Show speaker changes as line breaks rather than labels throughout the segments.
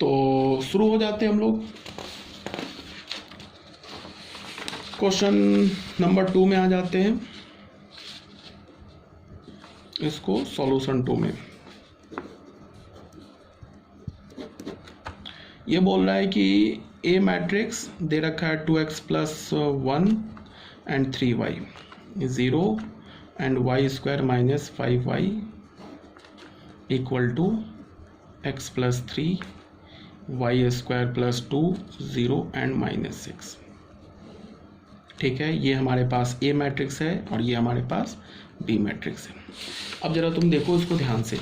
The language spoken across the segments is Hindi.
तो शुरू हो जाते हैं हम लोग। क्वेश्चन नंबर 2 में आ जाते हैं, इसको सॉल्यूशन 2 में ये बोल रहा है कि ए मैट्रिक्स दे रखा है 2x + 1 and 3y 0 and y² - 5y = x + 3 y² + 2 0 and -6। ठीक है, ये हमारे पास ए मैट्रिक्स है और ये हमारे पास बी मैट्रिक्स है। अब जरा तुम देखो इसको ध्यान से,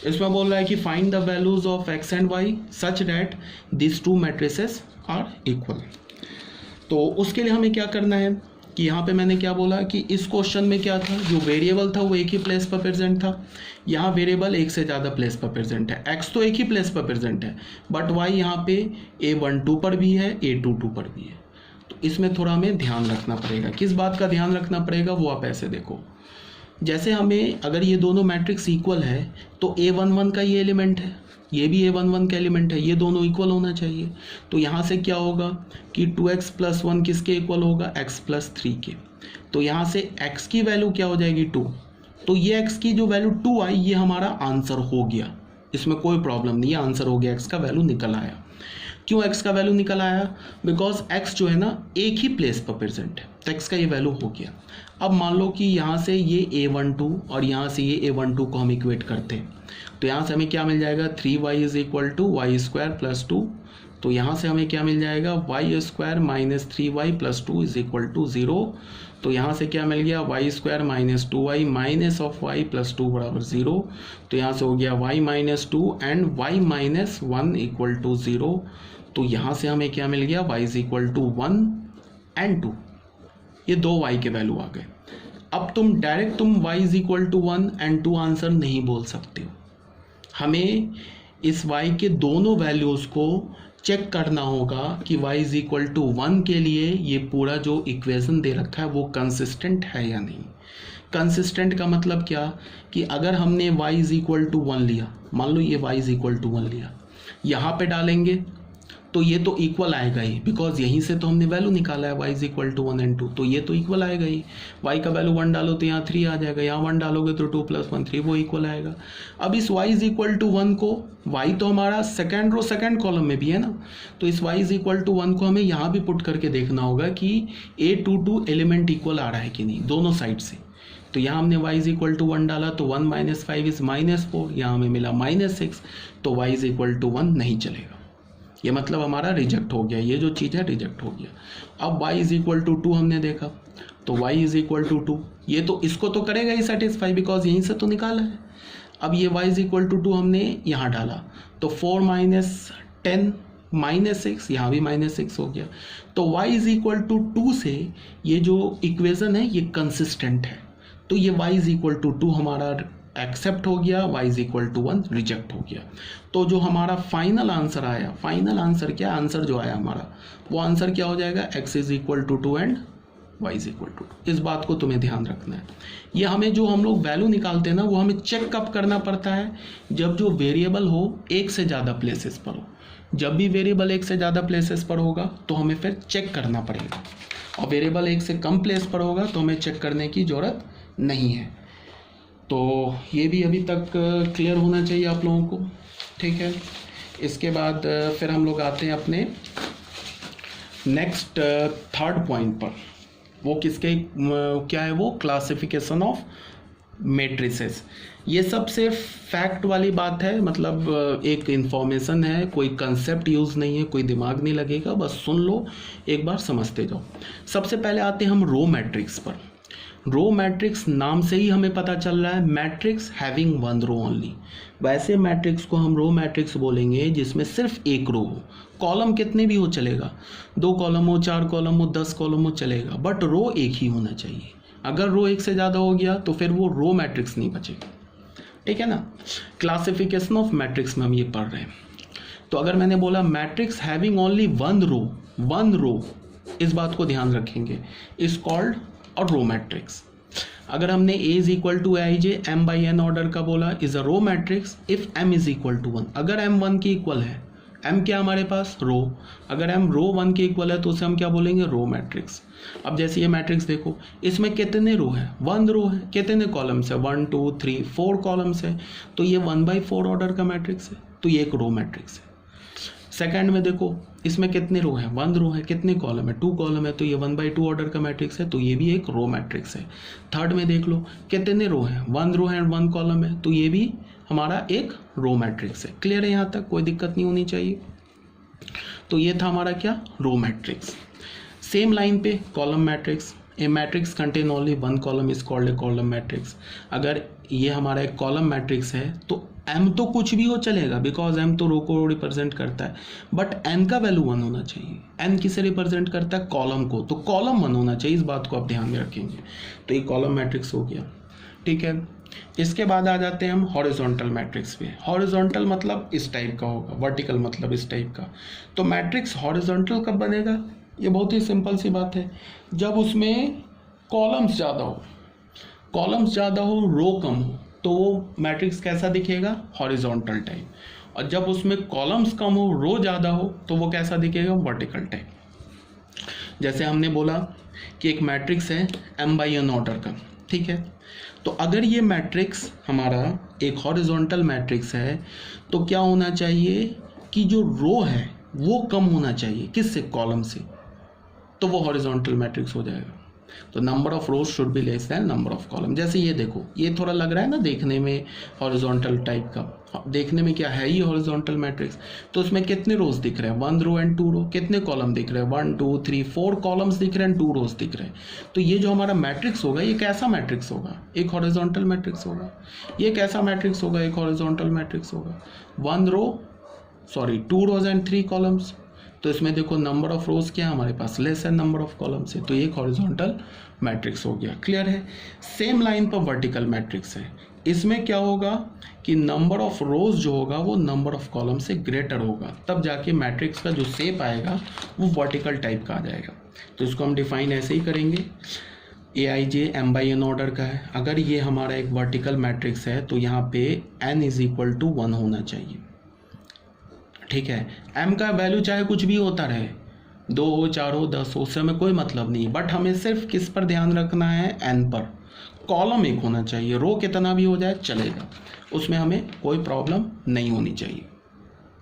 इसमें बोल रहा है कि find the values of x and y such that this two matrices are equal. तो उसके लिए हमें क्या करना है कि यहाँ पे मैंने क्या बोला कि इस क्वेश्चन में क्या था, जो वेरिएबल था वो एक ही प्लेस पर प्रेजेंट था। यहाँ वेरिएबल एक से ज़्यादा प्लेस पर प्रेजेंट है, x तो एक ही प्लेस पर प्रेजेंट है बट y यहाँ पे A12 पर भी है, A22 पर भी है। तो इसमें थोड़ा हमें ध्यान रखना पड़ेगा। किस बात का ध्यान रखना पड़ेगा वो आप ऐसे देखो, जैसे हमें अगर ये दोनों मैट्रिक्स इक्वल है तो A11 का ये एलिमेंट है, ये भी A11 का एलिमेंट है, ये दोनों इक्वल होना चाहिए। तो यहाँ से क्या होगा कि 2x + 1 किसके इक्वल होगा, x + 3 के। तो यहाँ से x की वैल्यू क्या हो जाएगी 2, तो ये x की जो वैल्यू 2 आई ये हमारा आंसर हो गया, इसमें कोई प्रॉब्लम नहीं है, आंसर हो गया, x का वैल्यू निकल आया। क्यों x का वैल्यू निकल आया, बिकॉज x जो है ना एक ही प्लेस पर प्रेजेंट है, तो x का ये वैल्यू हो गया। अब मान लो कि यहाँ से ये A12 और यहाँ से ये A12 को हम इक्वेट करते हैं, तो यहाँ से हमें क्या मिल जाएगा 3y = y² + 2। तो यहाँ से हमें क्या मिल जाएगा y² - 3y + 2 = 0। तो यहाँ से क्या मिल गया y² - 2y -y + 2 = 0। तो यहाँ से हो गया y - 2 एंड y - 1 = 0। तो यहाँ से हमें क्या मिल गया y = 1 एंड 2, ये दो y के वैल्यू आ गए। अब तुम डायरेक्ट y = 1 एंड 2 आंसर नहीं बोल सकते हो, हमें इस y के दोनों वैल्यूज़ को चेक करना होगा कि y = 1 के लिए ये पूरा जो इक्वेशन दे रखा है वो कंसिस्टेंट है या नहीं। कंसिस्टेंट का मतलब क्या कि अगर हमने y = 1 लिया, मान लो ये y = 1 लिया, यहाँ पे डालेंगे तो ये तो इक्वल आएगा ही, बिकॉज यहीं से तो हमने वैल्यू निकाला है y = 1 एंड 2, तो ये तो इक्वल आएगा ही। y का वैल्यू 1 डालो तो यहाँ 3 आ जाएगा, यहाँ 1 डालोगे तो 2 + 1 3, वो इक्वल आएगा। अब इस y = 1 को, y तो हमारा सेकेंड रो सेकेंड कॉलम में भी है ना, तो इस y = 1 को हमें यहाँ भी पुट करके देखना होगा कि A22 एलिमेंट इक्वल आ रहा है कि नहीं दोनों साइड से। तो यहाँ हमने y = 1 डाला तो 1 - 5 = -4, यहाँ हमें मिला -6, तो y = 1 नहीं चलेगा, ये मतलब हमारा रिजेक्ट हो गया, ये जो चीज़ है रिजेक्ट हो गया। अब y = 2 हमने देखा, तो y = 2, ये तो इसको तो करेगा ही सेटिस्फाई, बिकॉज यहीं से तो निकाला है। अब ये y = 2 हमने यहाँ डाला तो 4 - 10 -6, यहाँ भी -6 हो गया। तो y = 2 से ये जो इक्वेशन है ये कंसिस्टेंट है, तो ये y = 2 हमारा एक्सेप्ट हो गया, y = 1 रिजेक्ट हो गया। तो जो हमारा फाइनल आंसर आया, फाइनल आंसर क्या, आंसर जो आया हमारा वो आंसर क्या हो जाएगा x = 2 एंड y = 2। इस बात को तुम्हें ध्यान रखना है। ये हमें जो हम लोग वैल्यू निकालते हैं ना वो हमें चेक कब करना पड़ता है, जब जो वेरिएबल हो एक से ज़्यादा प्लेसेस पर हो। जब भी वेरिएबल एक से ज़्यादा प्लेसेस पर होगा तो हमें फिर चेक करना पड़ेगा, और वेरिएबल एक से कम प्लेस पर होगा तो हमें चेक करने की ज़रूरत नहीं है। तो ये भी अभी तक क्लियर होना चाहिए आप लोगों को, ठीक है। इसके बाद फिर हम लोग आते हैं अपने नेक्स्ट थर्ड पॉइंट पर, वो किसके क्या है, वो क्लासिफिकेशन ऑफ मैट्रिसेस। ये सबसे फैक्ट वाली बात है, मतलब एक इंफॉर्मेशन है, कोई कंसेप्ट यूज़ नहीं है, कोई दिमाग नहीं लगेगा, बस सुन लो एक बार समझते जाओ। सबसे पहले आते हैं हम रो मैट्रिक्स पर। रो मैट्रिक्स नाम से ही हमें पता चल रहा है मैट्रिक्स हैविंग 1 रो ओनली। वैसे मैट्रिक्स को हम रो मैट्रिक्स बोलेंगे जिसमें सिर्फ एक रो हो, कॉलम कितने भी हो चलेगा, 2 कॉलम हो, 4 कॉलम हो, 10 कॉलम हो चलेगा, बट रो एक ही होना चाहिए। अगर रो एक से ज़्यादा हो गया तो फिर वो रो मैट्रिक्स नहीं बचेगा, ठीक है ना। क्लासिफिकेशन ऑफ मैट्रिक्स में हम ये पढ़ रहे हैं। तो अगर मैंने बोला मैट्रिक्स हैविंग ओनली 1 रो, इस बात को ध्यान रखेंगे, इज कॉल्ड और रो मैट्रिक्स। अगर हमने A is equal to I J M by N order का बोला is a row matrix if M is equal to 1, अगर M 1 के इक्वल है, M क्या हमारे पास रो, अगर M रो 1 के इक्वल है तो उसे हम क्या बोलेंगे रो मैट्रिक्स। अब जैसे ये मैट्रिक्स देखो, इसमें कितने रो है 1 रो है, कितने कॉलम्स है 1 2 3 4 कॉलम्स है, तो ये 1/4 ऑर्डर का मैट्रिक्स है, तो ये एक रो मैट्रिक्स है। सेकंड में देखो इसमें कितने रो है 1 रो है, कितने कॉलम है 2 कॉलम है, तो ये 1/2 ऑर्डर का मैट्रिक्स है, तो ये भी एक रो मैट्रिक्स है। थर्ड में देख लो कितने रो है 1 रो है एंड 1 कॉलम है, तो ये भी हमारा एक रो मैट्रिक्स है। क्लियर है, यहाँ तक कोई दिक्कत नहीं होनी चाहिए। तो ये था हमारा क्या रो मैट्रिक्स। सेम लाइन पे column matrix, A matrix contain only 1 column is called a column matrix. अगर ये हमारा एक कॉलम मैट्रिक्स है तो m तो कुछ भी हो चलेगा, बिकॉज m तो रो को रिप्रेजेंट करता है, बट n का वैल्यू 1 होना चाहिए। n किसे रिप्रेजेंट करता है कॉलम को, तो कॉलम 1 होना चाहिए, इस बात को आप ध्यान में रखेंगे। तो ये कॉलम मैट्रिक्स हो गया, ठीक है। इसके बाद आ जाते हैं हम हॉरिजॉन्टल मैट्रिक्स पे। हॉरिजॉन्टल मतलब इस टाइप का होगा, वर्टिकल मतलब इस टाइप का। तो मैट्रिक्स हॉरिजॉन्टल कब बनेगा, ये बहुत ही सिंपल सी बात है, जब उसमें कॉलम्स ज़्यादा हो, कॉलम्स ज़्यादा हो रो कम हो, तो वो मैट्रिक्स कैसा दिखेगा हॉरिजॉन्टल टाइप, और जब उसमें कॉलम्स कम हो रो ज़्यादा हो तो वो कैसा दिखेगा वर्टिकल टाइप। जैसे हमने बोला कि एक मैट्रिक्स है m/n ऑर्डर का, ठीक है। तो अगर ये मैट्रिक्स हमारा एक हॉरिजॉन्टल मैट्रिक्स है तो क्या होना चाहिए कि जो रो है वो कम होना चाहिए, किससे कॉलम से, तो वो हॉरिजॉन्टल मैट्रिक्स हो जाएगा। तो number of rose should be less than number of column. जैसे ये देखो, ये थोड़ा लग रहा है ना देखने में हॉरिजॉन्टल टाइप का, देखने में क्या है ये हॉरिजॉन्टल मैट्रिक्स, तो उसमें कितने रोज दिख रहे हैं 1 रो एंड 2 रो, कितने कॉलम दिख रहे हैं 1 2 3 4 कॉलम्स दिख रहे हैं, 2 रोज दिख रहे हैं। तो ये जो हमारा मैट्रिक्स होगा ये कैसा मैट्रिक्स होगा, एक हॉरिजॉन्टल मैट्रिक्स होगा। ये कैसा मैट्रिक्स होगा, एक हॉरिजॉन्टल मैट्रिक्स होगा। 2 रोज एंड 3 कॉलम्स, तो इसमें देखो नंबर ऑफ रोज क्या है हमारे पास लेस है नंबर ऑफ कॉलम्स है, तो ये एक हॉरिजॉन्टल मैट्रिक्स हो गया। क्लियर है। सेम लाइन पर वर्टिकल मैट्रिक्स है, इसमें क्या होगा कि नंबर ऑफ रोज जो होगा वो नंबर ऑफ कॉलम से ग्रेटर होगा, तब जाके मैट्रिक्स का जो शेप आएगा वो वर्टिकल टाइप का आ जाएगा। तो इसको हम डिफाइन ऐसे ही करेंगे, AIJ m/n ऑर्डर का है। अगर ये हमारा एक वर्टिकल मैट्रिक्स है तो यहाँ पे n इज इक्वल टू 1 होना चाहिए, ठीक है। m का वैल्यू चाहे कुछ भी होता रहे, 2 हो 4 हो 10 हो, उससे हमें कोई मतलब नहीं, बट हमें सिर्फ किस पर ध्यान रखना है n पर। कॉलम एक होना चाहिए, रो कितना भी हो जाए चलेगा, उसमें हमें कोई प्रॉब्लम नहीं होनी चाहिए।